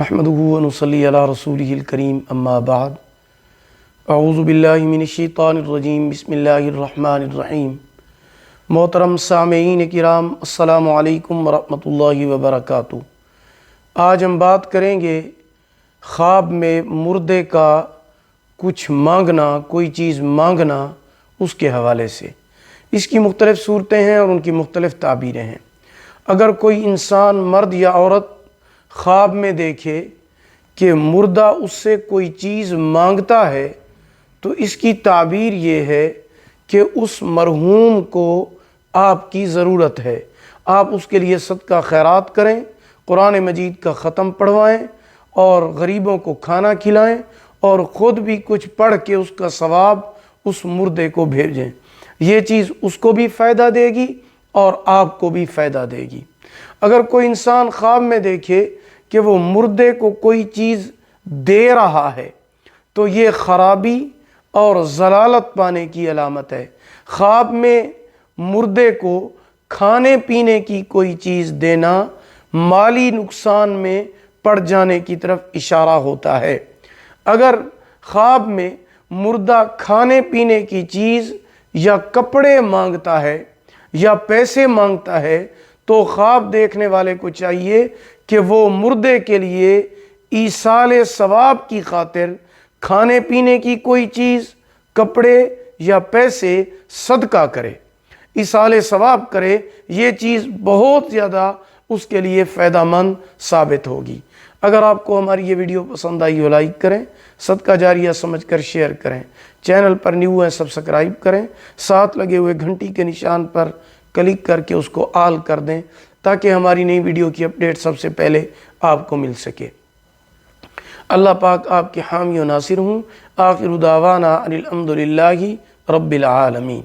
نحمدہ ونصلی علی رسولہ الکریم اما بعد اعوذ باللہ من الشیطان الرجیم بسم اللہ الرحمن الرحیم۔ محترم سامعین کرام، السلام علیکم ورحمۃ اللہ وبرکاتہ۔ آج ہم بات کریں گے خواب میں مردے کا کچھ مانگنا، کوئی چیز مانگنا، اس کے حوالے سے۔ اس کی مختلف صورتیں ہیں اور ان کی مختلف تعبیریں ہیں۔ اگر کوئی انسان، مرد یا عورت، خواب میں دیکھے کہ مردہ اس سے کوئی چیز مانگتا ہے تو اس کی تعبیر یہ ہے کہ اس مرحوم کو آپ کی ضرورت ہے، آپ اس کے لیے صدقہ خیرات کریں، قرآن مجید کا ختم پڑھوائیں اور غریبوں کو کھانا کھلائیں اور خود بھی کچھ پڑھ کے اس کا ثواب اس مردے کو بھیجیں۔ یہ چیز اس کو بھی فائدہ دے گی اور آپ کو بھی فائدہ دے گی۔ اگر کوئی انسان خواب میں دیکھے کہ وہ مردے کو کوئی چیز دے رہا ہے تو یہ خرابی اور ضلالت پانے کی علامت ہے۔ خواب میں مردے کو کھانے پینے کی کوئی چیز دینا مالی نقصان میں پڑ جانے کی طرف اشارہ ہوتا ہے۔ اگر خواب میں مردہ کھانے پینے کی چیز یا کپڑے مانگتا ہے یا پیسے مانگتا ہے تو خواب دیکھنے والے کو چاہیے کہ وہ مردے کے لیے ایصال ثواب کی خاطر کھانے پینے کی کوئی چیز، کپڑے یا پیسے صدقہ کرے، ایصال ثواب کرے۔ یہ چیز بہت زیادہ اس کے لیے فائدہ مند ثابت ہوگی۔ اگر آپ کو ہماری یہ ویڈیو پسند آئی ہو لائک کریں، صدقہ جاریہ سمجھ کر شیئر کریں، چینل پر نیو ہیں سبسکرائب کریں، ساتھ لگے ہوئے گھنٹی کے نشان پر کلک کر کے اس کو آل کر دیں تاکہ ہماری نئی ویڈیو کی اپڈیٹ سب سے پہلے آپ کو مل سکے۔ اللہ پاک آپ کے حامی و ناصر ہوں۔ آخر دعوانا ان الحمد للہ رب العالمین۔